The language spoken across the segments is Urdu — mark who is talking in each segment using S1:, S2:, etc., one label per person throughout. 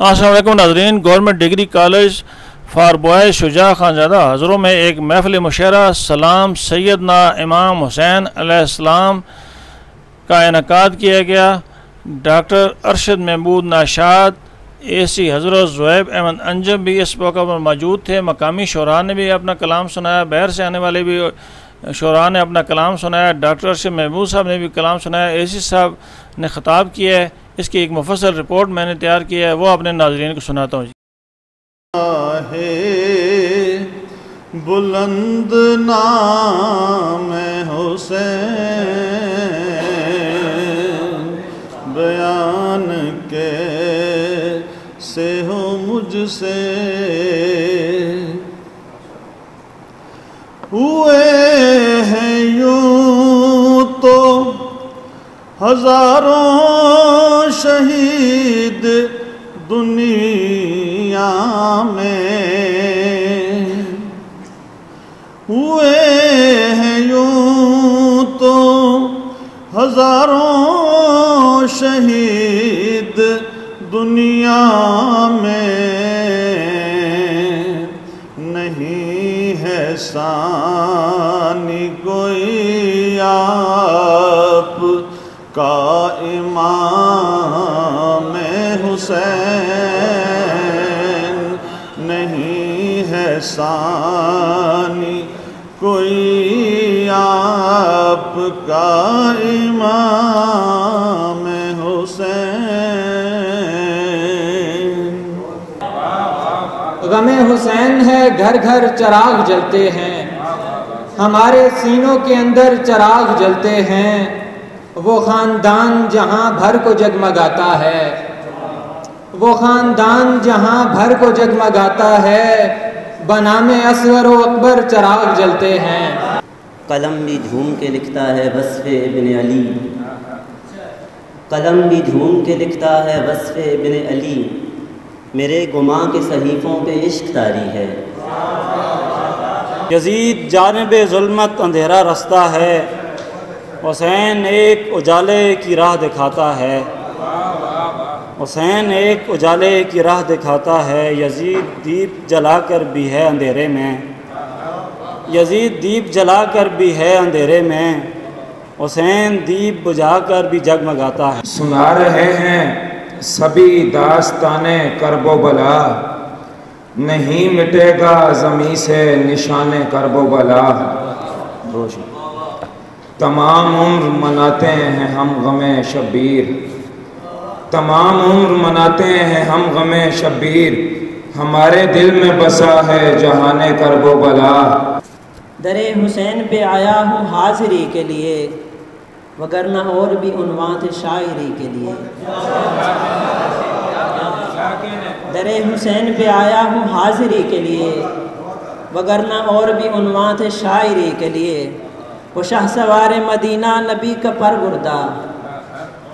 S1: السلام علیکم ناظرین، government degree college for boys Shuja Khanzada حضروں میں ایک محفل مشاعرہ سلام سیدنا امام حسین علیہ السلام کا انعقاد کیا گیا۔ ڈاکٹر ارشد محمود ناشاد، AC حضرت زہیب احمد انجم بھی اس موقع پر موجود تھے۔ مقامی شعراء نے بھی اپنا کلام سنایا، باہر سے آنے والے بھی شعراء نے اپنا کلام سنایا۔ ڈاکٹر ارشد محمود صاحب نے بھی کلام سنایا، AC صاحب نے خطاب کیا ہے۔ اس کی ایک مفصل رپورٹ میں نے تیار کی ہے، وہ اپنے ناظرین کو سناتا ہوں۔
S2: بلند نام حسین بیان کیسے ہو مجھ سے، ہوئے ہیں یوں تو ہزاروں شہید دنیا میں، ہوئے ہیں یوں تو ہزاروں شہید دنیا میں، نہیں ہے ثانی کوئی آپ کا امام حسین، نہیں ہے ثانی کوئی آپ کا امام حسین۔
S3: غم حسین ہے، گھر گھر چراغ جلتے ہیں، ہمارے سینوں کے اندر چراغ جلتے ہیں، وہ خاندان جہاں بھر کو جگمگاتا ہے، وہ خاندان جہاں بھر کو جگمگاتا ہے، بنام اصغر و اکبر چراغ جلتے ہیں۔
S4: قلم بھی جھوم کے لکھتا ہے وصف ابن علی، قلم بھی جھوم کے لکھتا ہے وصف ابن علی، میرے گماں کے صحیفوں پہ عشق طاری ہے۔
S5: یزید جانب ظلمت اندھیرا رستہ ہے، حسین ایک اجالے کی راہ دکھاتا ہے، حسین ایک اجالے کی راہ دکھاتا ہے، یزید دیپ جلا کر بھی ہے اندھیرے میں، یزید دیپ جلا کر بھی ہے اندھیرے میں، حسین دیپ بجھا کر بھی جگمگاتا ہے۔
S6: سنا رہے ہیں سبھی داستان کرب و بلا، نہیں مٹے گا زمیں سے نشان کرب و بلا، تمام عمر مناتے ہیں ہم غم شبیر، تمام عمر مناتے ہیں ہم غم شبیر، ہمارے دل میں بسا ہے جہان کرب و بلا۔
S4: در حسین پہ آیا ہوں حاضری کے لیے، وگرنہ اور بھی عنوان تھے شاعری کے لیے، در حسین پہ آیا ہوں حاضری کے لیے، وگرنہ اور بھی عنوان تھے شاعری کے لیے، وہ شاہ سوار مدینہ نبی کا پروردہ،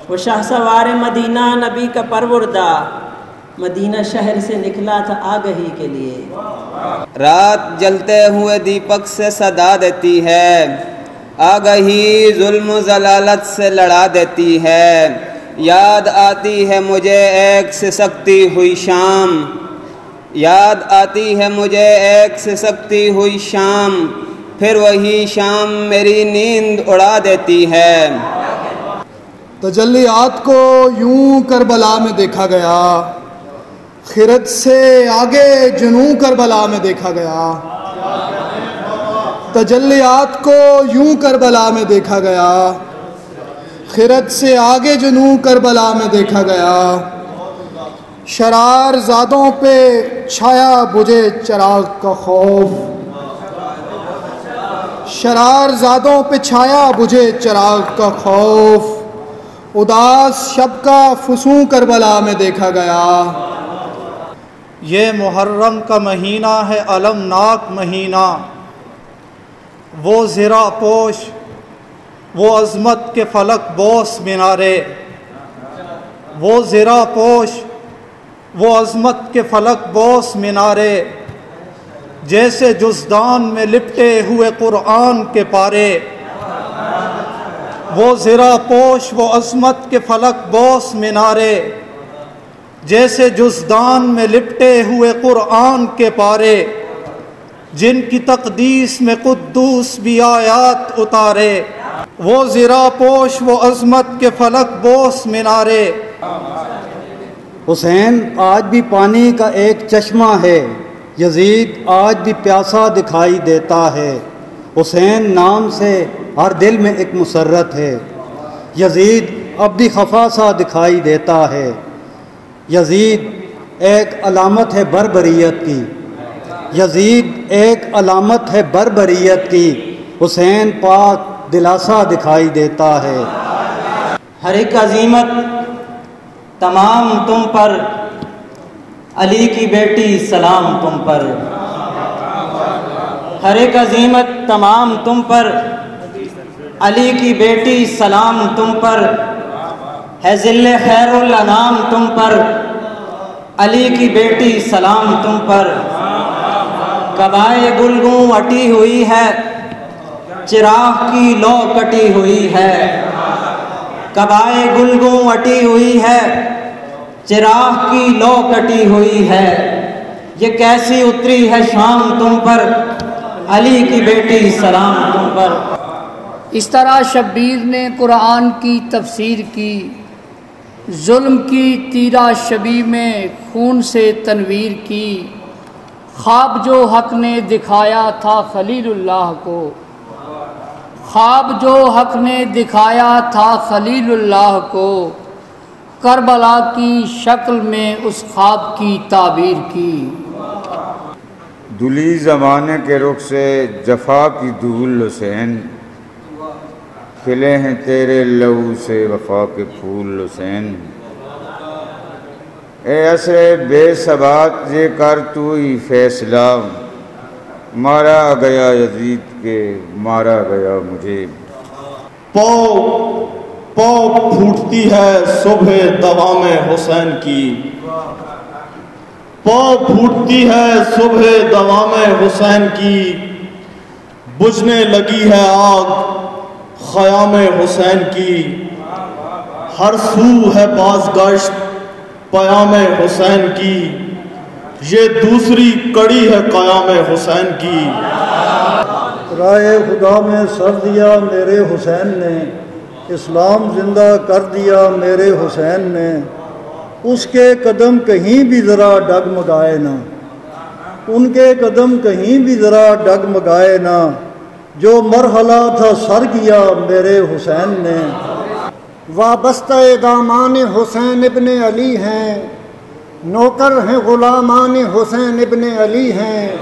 S4: وہ شاہ سوار مدینہ نبی کا پروردہ، مدینہ شہر سے نکلا تھا آگہی کے لیے۔
S7: رات جلتے ہوئے دیپک سے صدا دیتی ہے، آگہی ظلم و ضلالت سے لڑا دیتی ہے، یاد آتی ہے مجھے ایک سسکتی ہوئی شام، یاد آتی ہے مجھے ایک سسکتی ہوئی شام، پھر وہی شام میری نیند اڑا دیتی ہے۔
S8: تجلیات کو یوں کربلا میں دیکھا گیا، خرد سے آگے جنوں کربلا میں دیکھا گیا، تجلیات کو یوں کربلا میں دیکھا گیا، خرد سے آگے جنوں کربلا میں دیکھا گیا، شرار زادوں پہ چھایا بجھے چراغ کا خوف، شرار زادوں پہ چھایا بجھے چراغ کا خوف، اداس شب کا فسوں کربلا میں دیکھا گیا۔
S2: یہ محرم کا مہینہ ہے المناک مہینہ، وہ زرا پوش وہ عظمت کے فلک بوس مینارے، وہ زرا پوش وہ عظمت کے فلک بوس مینارے، جیسے جزدان میں لپٹے ہوئے قرآن کے پارے، وہ زرا پوش وہ عظمت کے فلک بوس مینارے، جیسے جزدان میں لپٹے ہوئے قرآن کے پارے، جن کی تقدیس میں قدوس بھی آیات اتارے، وہ زرا پوش وہ عظمت کے فلک بوس مینارے۔
S9: حسین آج بھی پانی کا ایک چشمہ ہے، یزید آج بھی پیاسا دکھائی دیتا ہے۔ حسین نام سے ہر دل میں ایک مسرت ہے، یزید اب بھی خفا سا دکھائی دیتا ہے۔ یزید ایک علامت ہے بربریت کی، یزید ایک علامت ہے بربریت کی، حسین پاک دلاسا دکھائی دیتا ہے۔
S10: ہر ایک عظیمت تمام تم پر، علی کی بیٹی سلام تم پر۔ ہر ایک عظیمت تمام تم پر، علی کی بیٹی سلام تم پر۔ ہے ذل خیر الانام تم پر، علی کی بیٹی سلام تم پر۔ قبائے گلگوں اٹی ہوئی ہے، چراغ کی لو کٹی ہوئی ہے۔ قبائے گلگوں اٹی ہوئی ہے، چراغ کی لو کٹی ہوئی ہے۔ یہ کیسی اتری ہے شام تم پر، علی کی بیٹی سلام تم پر۔
S11: اس طرح شبیر نے قرآن کی تفسیر کی، ظلم کی تیرہ شبی میں خون سے تنویر کی۔ خواب جو حق نے دکھایا تھا خلیل اللہ کو، خواب جو حق نے دکھایا تھا خلیل اللہ کو، کربلا کی شکل میں اس خواب کی تعبیر کی۔
S12: دلی زمانے کے رخ سے جفا کی دھول حسین، کھلے ہیں تیرے لہو سے وفا کے پھول حسین۔ اے عصر بے ثبات یہ کر تو ہی فیصلہ، مارا گیا یزید کے مارا گیا مجھے۔
S13: پاؤ پھوٹتی ہے صبح دوام حسین کی، پاؤ پھوٹتی ہے صبح دوام حسین کی، بجھنے لگی ہے آگ خیام حسین کی۔ ہر سو ہے بازگشت پیام حسین کی، یہ دوسری کڑی ہے قیام حسین کی۔
S14: رائے خدا میں سر دیا میرے حسین نے، اسلام زندہ کر دیا میرے حسین نے۔ اس کے قدم کہیں بھی ذرا ڈگمگائے نہ، ان کے قدم کہیں بھی ذرا ڈگمگائے نہ، جو مرحلہ تھا سر کیا میرے حسین نے۔
S15: وابستہ دامان حسین ابن علی ہیں، نوکر ہیں غلامان حسین ابن علی ہیں۔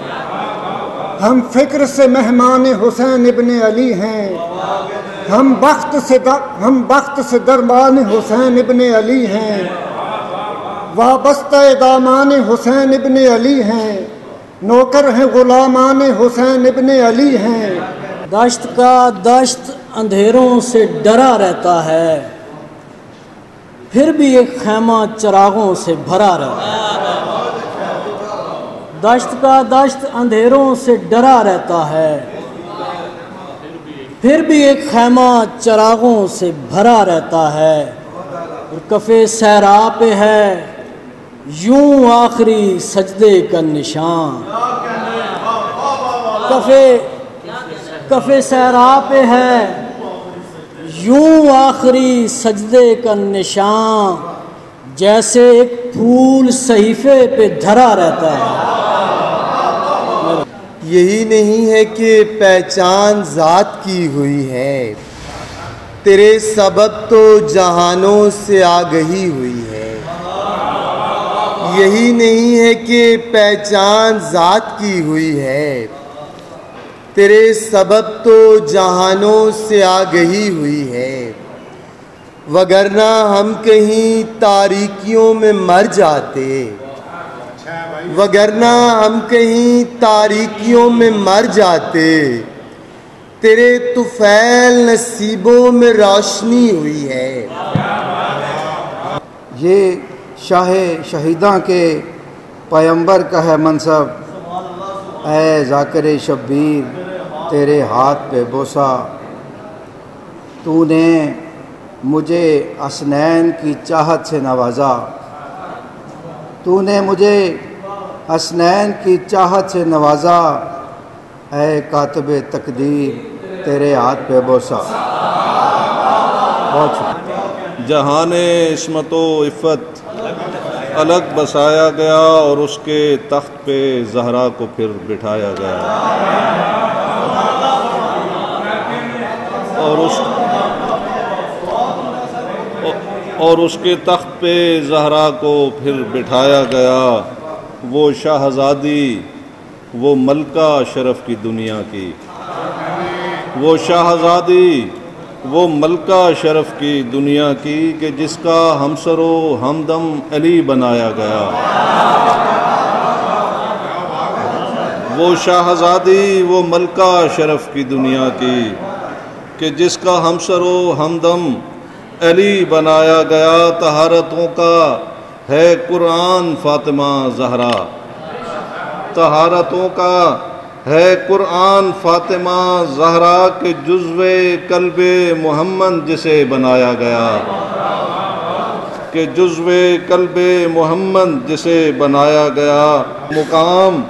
S15: ہم فکر سے مہمان حسین ابن علی ہیں، ہم بخت سے دربان حسین ابن علی ہیں۔ وابستہ دامان حسین ابن علی ہیں، نوکر ہیں غلامان حسین ابن علی ہیں۔
S16: دشت کا دشت اندھیروں سے ڈرا رہتا ہے، پھر بھی ایک خیمہ چراغوں سے بھرا رہتا ہے۔ دشت کا دشت اندھیروں سے ڈرا رہتا ہے، پھر بھی ایک خیمہ چراغوں سے بھرا رہتا ہے۔ اور کفِ صحرا پہ ہے یوں آخری سجدے کا نشان، کفِ صحرا پہ ہے یوں آخری سجدے کا نشان، جیسے ایک پھول صحیفے پہ دھرا رہتا ہے۔
S17: یہی نہیں ہے کہ پہچان ذات کی ہوئی ہے، تیرے سبب تو جہانوں سے آگہی ہوئی ہے۔ یہی نہیں ہے کہ پہچان ذات کی ہوئی ہے، تیرے سبب تو جہانوں سے آگہی ہوئی ہے۔ وگرنہ ہم کہیں تاریکیوں میں مر جاتے، وگرنہ ہم کہیں تاریکیوں میں مر جاتے، تیرے طفیل نصیبوں میں روشنی ہوئی ہے۔
S9: یہ شاہ شہیداں کے پیمبر کا ہے منصب، اے ذاکر شبیر تیرے ہاتھ پہ بوسہ۔ تو نے مجھے حسنین کی چاہت سے نوازا،
S18: تو نے مجھے حسنین کی چاہت سے نوازا، اے کاتب تقدیر تیرے ہاتھ پہ بوسا۔
S19: جہان عصمت و عفت الگ بسایا گیا اور اس کے تخت پہ زہرا کو پھر بٹھایا گیا، اور اس کے تخت پہ زہرا کو پھر بٹھایا گیا۔ وہ شاہزادی، وہ ملکہ شرف کی دنیا کی، وہ شاہزادی، وہ ملکہ شرف کی دنیا کی کہ جس کا ہمسر و ہمدم علی بنایا گیا۔ وہ شاہزادی، وہ ملکہ شرف کی دنیا کی کہ جس کا ہمسر و ہمدم علی بنایا گیا۔ طہارتوں کا ہے قرآن فاطمہ زہرا، طہارتوں کا ہے قرآن فاطمہ زہرا کہ جزو قلب محمد جسے بنایا گیا، کہ جزو قلب محمد جسے بنایا گیا۔ مقام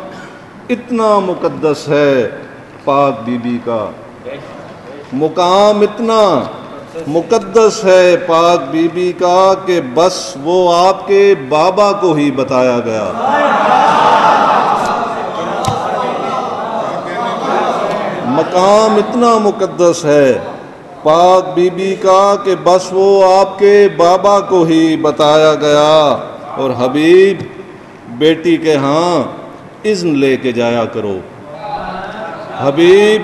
S19: اتنا مقدس ہے پاک بی بی کا، مقام اتنا مقدس ہے پاک بی بی کا کہ بس وہ آپ کے بابا کو ہی بتایا گیا۔ مقام اتنا مقدس ہے پاک بی بی کا کہ بس وہ آپ کے بابا کو ہی بتایا گیا۔ اور حبیب بیٹی کے ہاں اذن لے کے جایا کرو، حبیب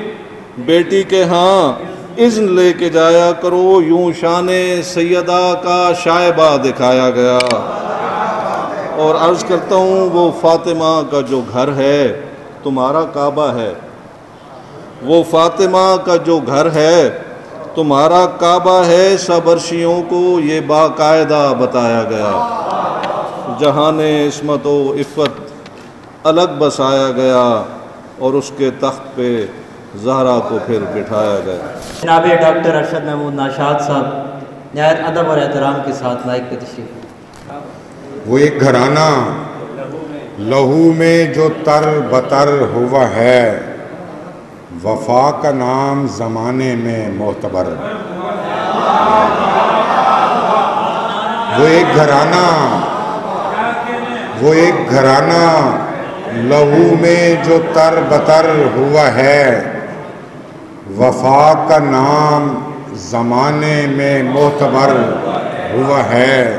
S19: بیٹی کے ہاں اذن لے کے جایا کرو، یوں شان سیدہ کا شائبہ دکھایا گیا۔ اور عرض کرتا ہوں وہ فاطمہ کا جو گھر ہے تمہارا کعبہ ہے، وہ فاطمہ کا جو گھر ہے تمہارا کعبہ ہے، سب عرشیوں کو یہ باقاعدہ بتایا گیا۔ جہان عصمت و عفت الگ بسایا گیا اور اس کے تخت پہ زہرا کو پھر بٹھایا گیا۔
S10: جناب ڈاکٹر ارشد محمود ناشاد صاحب نہایت ادب اور احترام کے ساتھ مائک پہ تشریف۔
S20: وہ ایک گھرانہ لہو میں جو تر بتر ہوا ہے، وفا کا نام زمانے میں معتبر۔ وہ ایک گھرانہ لہو میں جو تر بتر ہوا ہے، وفا کا نام زمانے میں معتبر ہوا ہے۔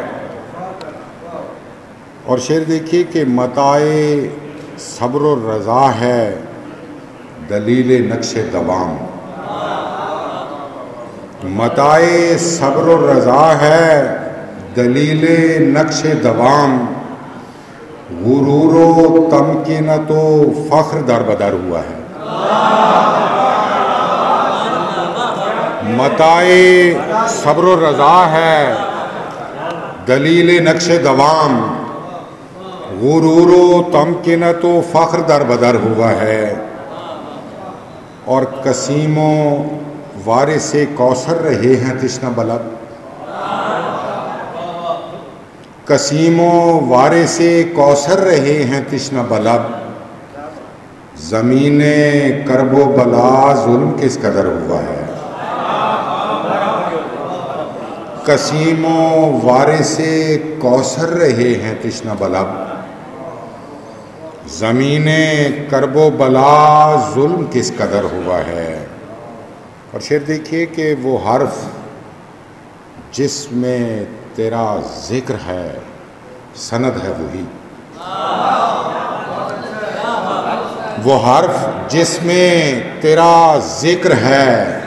S20: اور شعر دیکھیے کہ متاع صبر و رضا ہے دلیل نقش دوام، متاع صبر و رضا ہے دلیل نقش دوام، غرور و تمکینت و فخر در بدر ہوا ہے۔ متاع صبر و رضا ہے دلیل نقش دوام، غرور و تمکینت و فخر در بدر ہوا ہے۔ اور قسیم و وارث کوثر رہے ہیں تشنہ بلب، قسیم و وارث کوثر رہے ہیں تشنہ بلب، زمین کرب و بلا ظلم کس قدر ہوا ہے۔ قسیم و وارث کوثر رہے ہیں تشنہ بلب، زمین کرب و بلا ظلم کس قدر ہوا ہے۔ اور شعر دیکھیے کہ وہ حرف جس میں تیرا ذکر ہے سند ہے وہی، وہ حرف جس میں تیرا ذکر ہے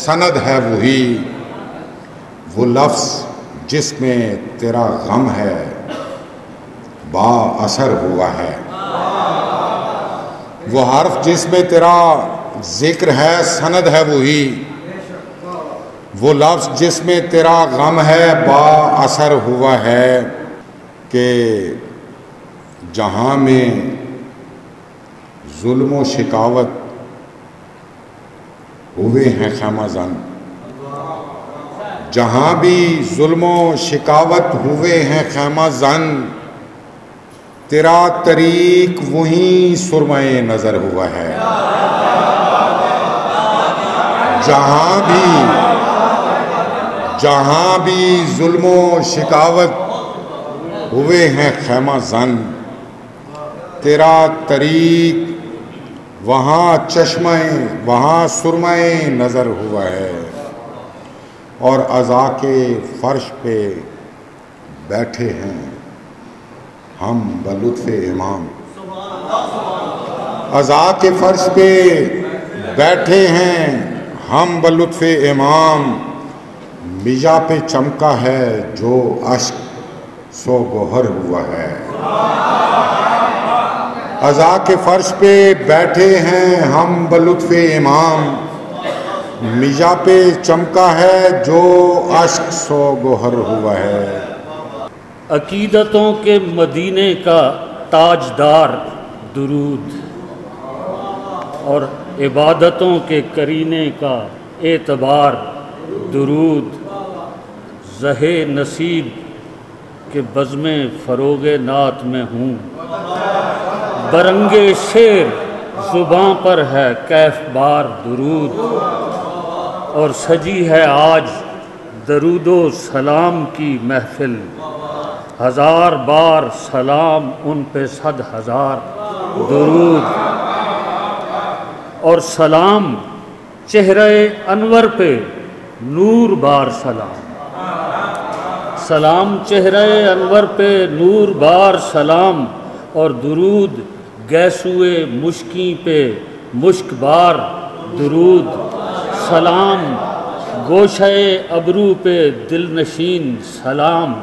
S20: سند ہے وہی، وہ لفظ جس میں تیرا غم ہے با اثر ہوا ہے، وہ حرف جس میں تیرا ذکر ہے سند ہے وہی، وہ لفظ جس میں تیرا غم ہے با اثر ہوا ہے۔ کہ جہاں میں ظلم و شکاوت ہوئے ہیں خیمہ زن، جہاں بھی ظلم و شکاوت ہوئے ہیں خیمہ زن، تیرا طریق وہیں سرمۂ نظر ہوا ہے، جہاں بھی ظلم و شکاوت ہوئے ہیں خیمہ زن، تیرا طریق وہاں سرمۂ نظر ہوا ہے، اور عزا کے فرش پہ بیٹھے ہیں ہم بلطف امام، عزا کے فرش پہ بیٹھے ہیں ہم بلطف امام، میجا پہ چمکا ہے جو اشک سو گوہر ہوا ہے، عزا کے فرش پہ بیٹھے ہیں ہم بلطف امام، میجا پہ چمکا ہے جو اشک سو گوہر ہوا ہے۔
S21: عقیدتوں کے مدینے کا تاجدار درود، اور عبادتوں کے کرینے کا اعتبار درود، زہے نصیب کے بزم فروغ نعت میں ہوں، برنگ شعر زباں پر ہے کیف بار درود، اور سجی ہے آج درود و سلام کی محفل، ہزار بار سلام ان پہ 100,000 درود، اور سلام چہرہ انور پہ نور بار سلام، سلام چہرہ انور پہ نور بار سلام، اور درود گیسوئے مشکیں پہ مشک بار درود، سلام گوشہ ابرو پہ دل نشین سلام،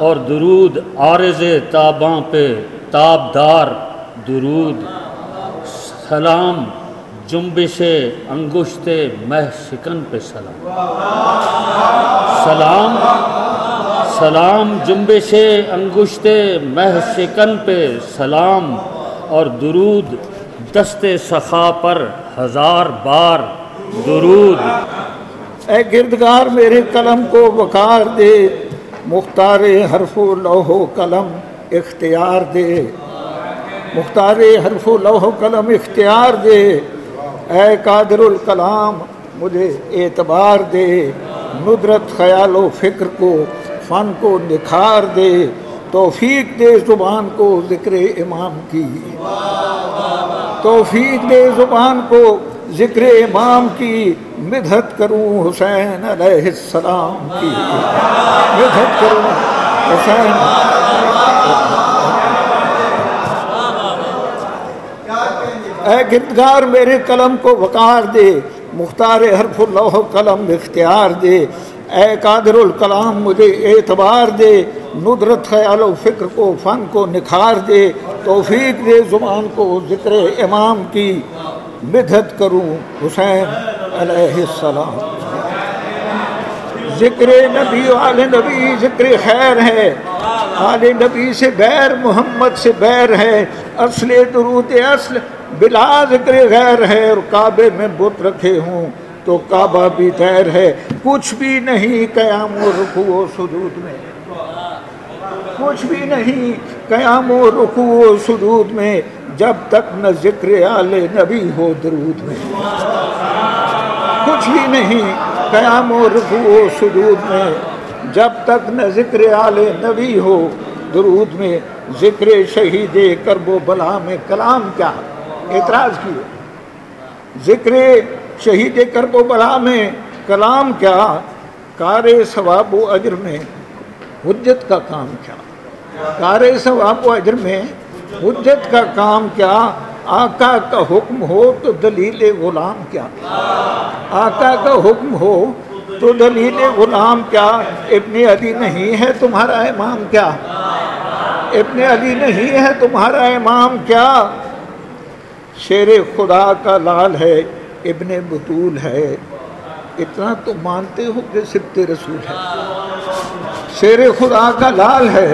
S21: اور درود عارض تاباں پہ تابدار درود، سلام جنبش انگشت مہ شکن پہ سلام جنبش انگشت مہ شکن پہ سلام، اور درود دست سخا پر 1000 بار درود۔
S22: اے گردگار میرے قلم کو وقار دے، مختار حرف و لوح و قلم اختیار دے، مختار حرف و لوح و قلم اختیار دے، اے قادر الکلام مجھے اعتبار دے، ندرت خیال و فکر کو فن کو نکھار دے، توفیق دے زبان کو ذکر امام کی، توفیق دے زبان کو ذکر امام کی، مدحت کروں حسین علیہ السلام کی، مدحت کروں حسین۔ اے گردگار میرے قلم کو وقار دے، مختار حرف اللوح قلم اختیار دے، اے قادر الکلام مجھے اعتبار دے، ندرت خیال و فکر کو فن کو نکھار دے، توفیق دے زبان کو ذکر امام کی، مدحت کروں حسین علیہ السلام۔ ذکر نبی و آل نبی ذکر خیر ہے، آل نبی سے بیر محمد سے بیر ہے، اصل درود اصل بلا ذکر غیر ہے، اور کعبے میں بت رکھے ہوں تو کعبہ بھی دیر ہے، کچھ بھی نہیں قیام و رکوع و سجود میں، کچھ بھی نہیں قیام و رکوع و سجود میں، جب تک نہ ذکر آل نبی ہو درود میں، کچھ بھی نہیں قیام و رکوع و سجود میں، جب تک نہ ذکر آل نبی ہو درود میں۔ ذکر شہید کرب و بلا میں کلام کیا، اعتراض کیے، ذکر شہید کرب و بلا میں کلام کیا، کار ثواب و اجر میں حجت کا کام کیا، کار ثواب و اجر میں حجت کا کام کیا، آقا کا حکم ہو تو دلیل غلام کیا، آقا کا حکم ہو تو دلیل غلام کیا، ابن علی نہیں ہے تمہارا امام کیا، ابن علی نہیں ہے تمہارا امام کیا، شیر خدا کا لال ہے ابن بطول ہے، اتنا تو مانتے ہو کہ سبت رسول ہے، شیر خدا کا لال ہے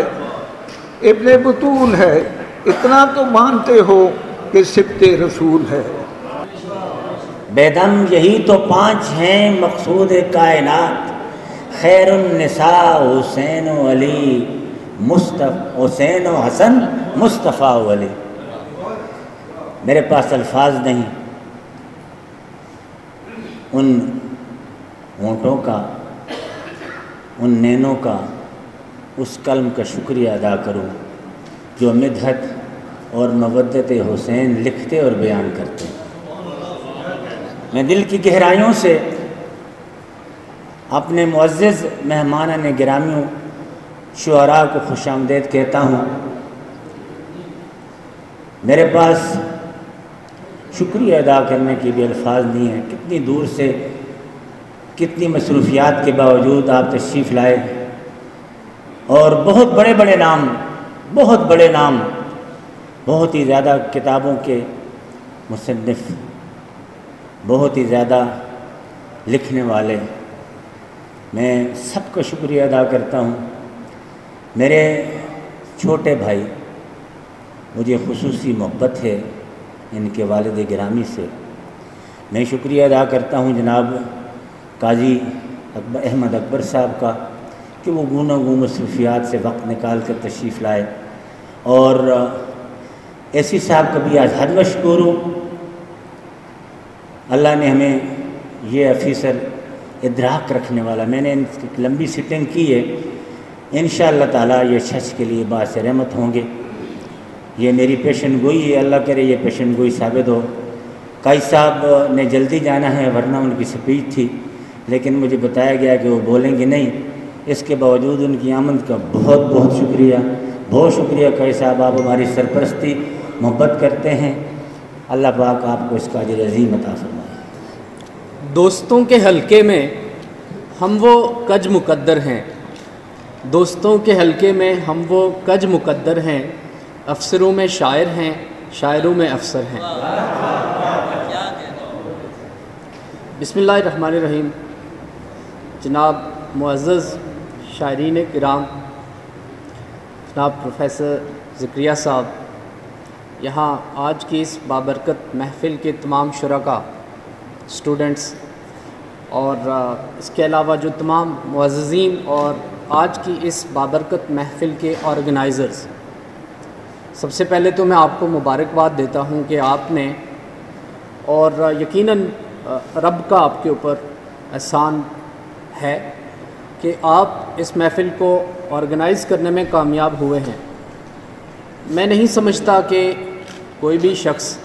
S22: ابن بطول ہے، اتنا تو مانتے ہو کہ سبت رسول ہے۔
S23: بیدم یہی تو 5 ہیں مقصود کائنات، خیر النساء حسین و علی، حسین و حسن مصطفیٰ و علی. میرے پاس الفاظ نہیں ان ہونٹوں کا، ان نینوں کا، اس قلم کا شکریہ ادا کروں جو مدحت اور مودت حسین لکھتے اور بیان کرتے. میں دل کی گہرائیوں سے اپنے معزز مہمانان گرامیوں شعراء کو خوش آمدید کہتا ہوں. میرے پاس شکریہ ادا کرنے کے بھی الفاظ نہیں ہیں. کتنی دور سے، کتنی مصروفیات کے باوجود آپ تشریف لائے اور بہت بڑے بڑے نام، بہت بڑے نام، بہت ہی زیادہ کتابوں کے مصنف، بہت ہی زیادہ لکھنے والے، میں سب کا شکریہ ادا کرتا ہوں. میرے چھوٹے بھائی، مجھے خصوصی محبت ہے ان کے والد گرامی سے. میں شکریہ ادا کرتا ہوں جناب قاضی احمد اکبر صاحب کا کہ وہ گوناگوں مصروفیات سے وقت نکال کر تشریف لائے، اور ایسی صاحب کا بھی آج حد مشکور ہوں. اللہ نے ہمیں یہ افیسر ادراک رکھنے والا، میں نے ان کی لمبی سٹنگ کی ہے، انشاءاللہ تعالیٰ یہ چھچ کے لیے باعث رحمت ہوں گے. یہ میری پیشن گوئی ہے، اللہ کرے یہ پیشن گوئی ثابت ہو. قاضی صاحب نے جلدی جانا ہے ورنہ ان کی سپیچ تھی، لیکن مجھے بتایا گیا کہ وہ بولیں گے نہیں. اس کے باوجود ان کی آمد کا بہت بہت شکریہ، بہت شکریہ. قاضی صاحب آپ ہماری سرپرستی محبت کرتے ہیں، اللہ پاک آپ کو اس کا اجر عظیم عطا فرمائے.
S1: دوستوں کے حلقے میں ہم وہ کج مقدر ہیں، دوستوں کے حلقے میں ہم وہ کج مقدر ہیں، افسروں میں شاعر ہیں، شاعروں میں افسر ہیں. بسم اللہ الرحمن الرحیم. جناب معزز شاعرین کرام، جناب پروفیسر زکریا صاحب، یہاں آج کی اس بابرکت محفل کے تمام شرکاء، اسٹوڈنٹس، اور اس کے علاوہ جو تمام معززین اور آج کی اس بابرکت محفل کے آرگنائزرز، سب سے پہلے تو میں آپ کو مبارکباد دیتا ہوں کہ آپ نے، اور یقیناً رب کا آپ کے اوپر احسان ہے کہ آپ اس محفل کو آرگنائز کرنے میں کامیاب ہوئے ہیں. میں نہیں سمجھتا کہ کوئی بھی شخص،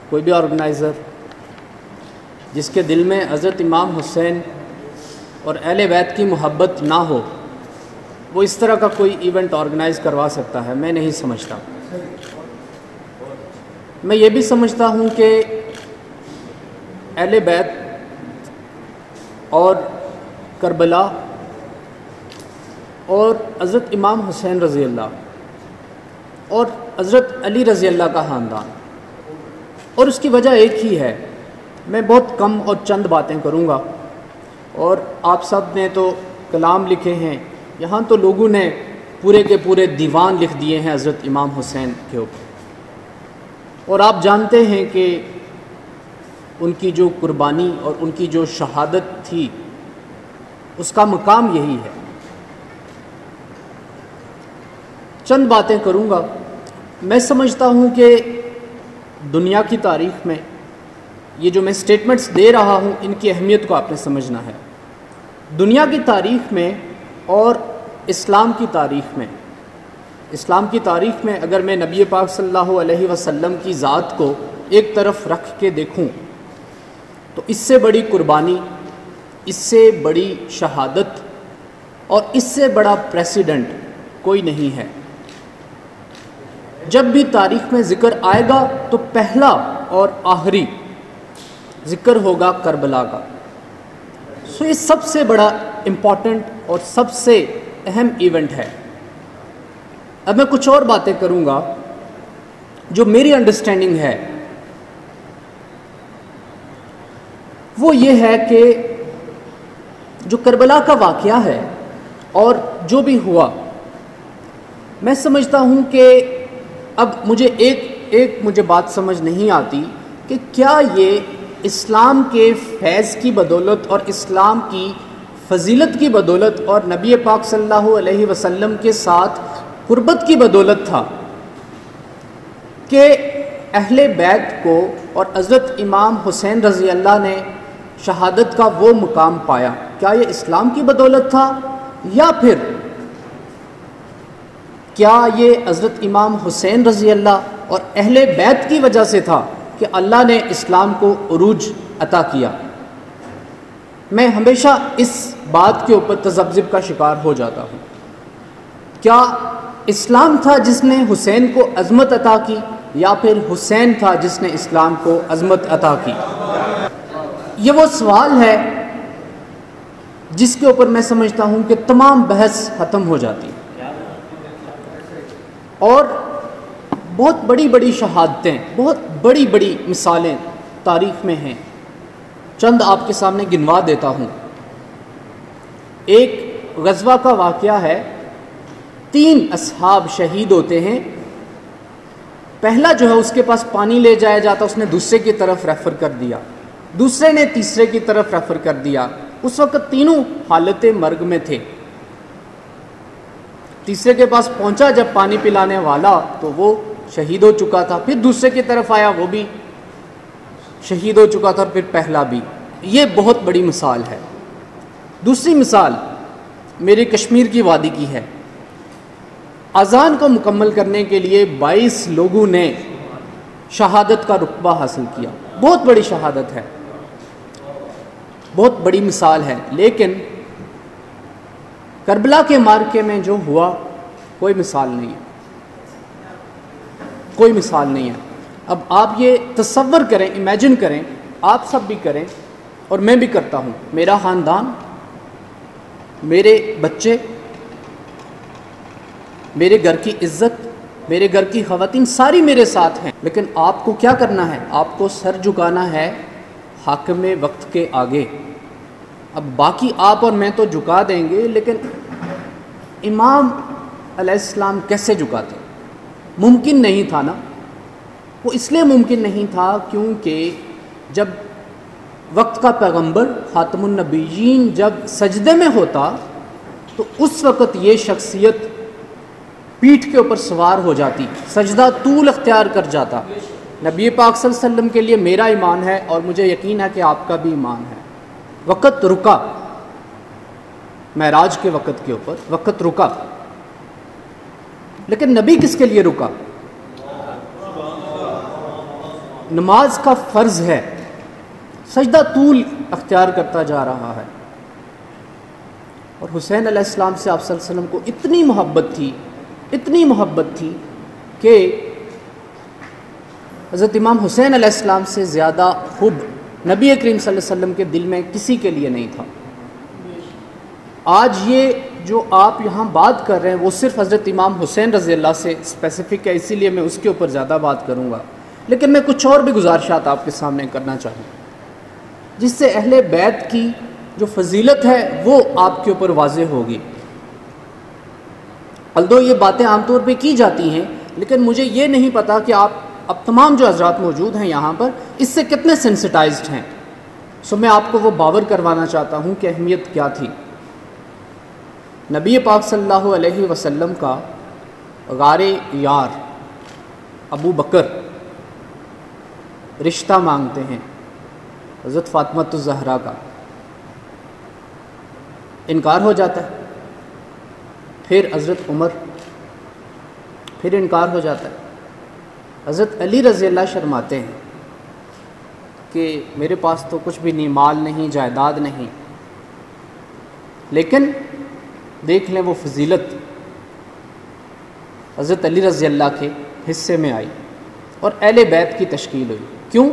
S1: کوئی بھی آرگنائزر جس کے دل میں حضرت امام حسین اور اہل بیت کی محبت نہ ہو، وہ اس طرح کا کوئی ایونٹ آرگنائز کروا سکتا ہے. میں نہیں سمجھتا. میں یہ بھی سمجھتا ہوں کہ اہل بیت اور کربلا اور حضرت امام حسین رضی اللہ اور حضرت علی رضی اللہ کا خاندان، اور اس کی وجہ ایک ہی ہے. میں بہت کم اور چند باتیں کروں گا، اور آپ سب نے تو کلام لکھے ہیں، یہاں تو لوگوں نے پورے کے پورے دیوان لکھ دیے ہیں حضرت امام حسین کے اوپر. اور آپ جانتے ہیں کہ ان کی جو قربانی اور ان کی جو شہادت تھی، اس کا مقام یہی ہے. چند باتیں کروں گا. میں سمجھتا ہوں کہ دنیا کی تاریخ میں یہ جو میں سٹیٹمنٹس دے رہا ہوں، ان کی اہمیت کو آپ نے سمجھنا ہے. دنیا کی تاریخ میں اور اسلام کی تاریخ میں، اسلام کی تاریخ میں اگر میں نبی پاک صلی اللہ علیہ وسلم کی ذات کو ایک طرف رکھ کے دیکھوں تو اس سے بڑی قربانی، اس سے بڑی شہادت اور اس سے بڑا پریسیڈنٹ کوئی نہیں ہے. جب بھی تاریخ میں ذکر آئے گا تو پہلا اور آخری ذکر ہوگا کربلا کا. سو یہ سب سے بڑا امپورٹنٹ اور سب سے اہم ایونٹ ہے. اب میں کچھ اور باتیں کروں گا جو میری انڈرسٹینڈنگ ہے، وہ یہ ہے کہ جو کربلا کا واقعہ ہے اور جو بھی ہوا، میں سمجھتا ہوں کہ اب مجھے مجھے بات سمجھ نہیں آتی کہ کیا یہ اسلام کے فیض کی بدولت اور اسلام کی فضیلت کی بدولت اور نبی پاک صلی اللہ علیہ وسلم کے ساتھ قربت کی بدولت تھا کہ اہل بیت کو اور حضرت امام حسین رضی اللہ نے شہادت کا وہ مقام پایا. کیا یہ اسلام کی بدولت تھا یا پھر کیا یہ حضرت امام حسین رضی اللہ اور اہل بیت کی وجہ سے تھا کہ اللہ نے اسلام کو عروج عطا کیا؟ میں ہمیشہ اس بات کے اوپر تذبذب کا شکار ہو جاتا ہوں. کیا اسلام تھا جس نے حسین کو عظمت عطا کی یا پھر حسین تھا جس نے اسلام کو عظمت عطا کی؟ یہ وہ سوال ہے جس کے اوپر میں سمجھتا ہوں کہ تمام بحث ختم ہو جاتی ہے. اور بہت بڑی بڑی شہادتیں، بہت بڑی بڑی مثالیں تاریخ میں ہیں. چند آپ کے سامنے گنوا دیتا ہوں. ایک غزوہ کا واقعہ ہے، 3 اصحاب شہید ہوتے ہیں. پہلا جو ہے اس کے پاس پانی لے جایا جاتا، اس نے دوسرے کی طرف ریفر کر دیا، دوسرے نے تیسرے کی طرف ریفر کر دیا. اس وقت تینوں حالت مرگ میں تھے. تیسرے کے پاس پہنچا جب پانی پلانے والا تو وہ شہید ہو چکا تھا. پھر دوسرے کی طرف آیا، وہ بھی شہید ہو چکا تھا، اور پھر پہلا بھی. یہ بہت بڑی مثال ہے. دوسری مثال میرے کشمیر کی وادی کی ہے. اذان کو مکمل کرنے کے لیے 22 لوگوں نے شہادت کا رتبہ حاصل کیا. بہت بڑی شہادت ہے، بہت بڑی مثال ہے. لیکن کربلا کے معرکے میں جو ہوا کوئی مثال نہیں ہے، کوئی مثال نہیں ہے. اب آپ یہ تصور کریں، امیجن کریں، آپ سب بھی کریں اور میں بھی کرتا ہوں. میرا خاندان، میرے بچے، میرے گھر کی عزت، میرے گھر کی خواتین ساری میرے ساتھ ہیں، لیکن آپ کو کیا کرنا ہے؟ آپ کو سر جھکانا ہے حاکم وقت کے آگے. اب باقی آپ اور میں تو جھکا دیں گے، لیکن امام علیہ السلام کیسے جھکاتے؟ ممکن نہیں تھا نا. وہ اس لیے ممکن نہیں تھا کیونکہ جب وقت کا پیغمبر خاتم النبیین جب سجدے میں ہوتا تو اس وقت یہ شخصیت پیٹھ کے اوپر سوار ہو جاتی، سجدہ طول اختیار کر جاتا. نبی پاک صلی اللہ علیہ وسلم کے لیے میرا ایمان ہے اور مجھے یقین ہے کہ آپ کا بھی ایمان ہے. وقت رکا، معراج کے وقت کے اوپر وقت رکا، لیکن نبی کس کے لیے رکا؟ نماز کا فرض ہے، سجدہ طول اختیار کرتا جا رہا ہے. اور حسین علیہ السلام سے آپ صلی اللہ علیہ وسلم کو اتنی محبت تھی، اتنی محبت تھی کہ حضرت امام حسین علیہ السلام سے زیادہ حب نبی کریم صلی اللہ علیہ وسلم کے دل میں کسی کے لیے نہیں تھا. آج یہ جو آپ یہاں بات کر رہے ہیں وہ صرف حضرت امام حسین رضی اللہ سے اسپیسیفک ہے، اسی لیے میں اس کے اوپر زیادہ بات کروں گا. لیکن میں کچھ اور بھی گزارشات آپ کے سامنے کرنا چاہوں جس سے اہل بیت کی جو فضیلت ہے وہ آپ کے اوپر واضح ہوگی. الدو یہ باتیں عام طور پہ کی جاتی ہیں، لیکن مجھے یہ نہیں پتا کہ آپ اب تمام جو حضرات موجود ہیں یہاں پر اس سے کتنے سینسٹائزڈ ہیں. میں آپ کو وہ باور کروانا چاہتا ہوں کہ اہمیت کیا تھی. نبی پاک صلی اللہ علیہ وسلم کا غار یار ابو بکر رشتہ مانگتے ہیں حضرت فاطمہ الزہرا کا، انکار ہو جاتا ہے. پھر حضرت عمر، پھر انکار ہو جاتا ہے. حضرت علی رضی اللہ شرماتے ہیں کہ میرے پاس تو کچھ بھی نہیں، مال نہیں، جائیداد نہیں. لیکن دیکھ لیں وہ فضیلت حضرت علی رضی اللہ کے حصے میں آئی اور اہل بیت کی تشکیل ہوئی. کیوں؟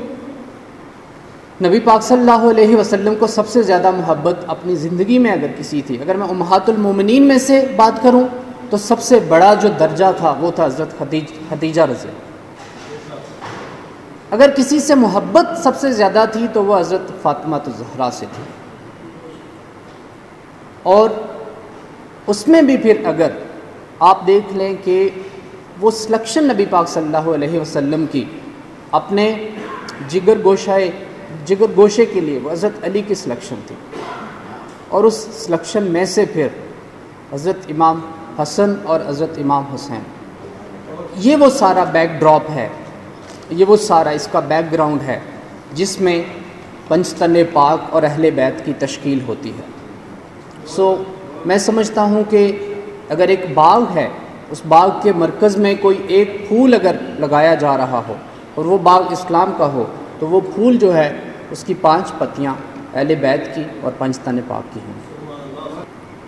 S1: نبی پاک صلی اللہ علیہ وسلم کو سب سے زیادہ محبت اپنی زندگی میں اگر کسی تھی، اگر میں امہات المومنین میں سے بات کروں تو سب سے بڑا جو درجہ تھا وہ تھا حضرت خدیجہ رضی اللہ. اگر کسی سے محبت سب سے زیادہ تھی تو وہ حضرت فاطمہ الزہرا سے تھی. اور اس میں بھی پھر اگر آپ دیکھ لیں کہ وہ سلیکشن نبی پاک صلی اللہ علیہ وسلم کی اپنے جگر گوشے کے لیے وہ حضرت علی کی سلیکشن تھی. اور اس سلیکشن میں سے پھر حضرت امام حسن اور حضرت امام حسین، یہ وہ سارا بیک ڈراپ ہے، یہ وہ سارا اس کا بیک گراؤنڈ ہے جس میں پنجتن پاک اور اہل بیت کی تشکیل ہوتی ہے۔ میں سمجھتا ہوں کہ اگر ایک باغ ہے، اس باغ کے مرکز میں کوئی ایک پھول اگر لگایا جا رہا ہو اور وہ باغ اسلام کا ہو، تو وہ پھول جو ہے اس کی 5 پتیاں اہل بیت کی اور پنجتن پاک کی ہیں۔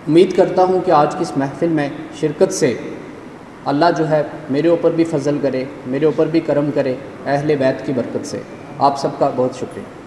S1: امید کرتا ہوں کہ آج کی اس محفل میں شرکت سے اللہ جو ہے میرے اوپر بھی فضل کرے، میرے اوپر بھی کرم کرے، اہل بیت کی برکت سے۔ آپ سب کا بہت شکریہ۔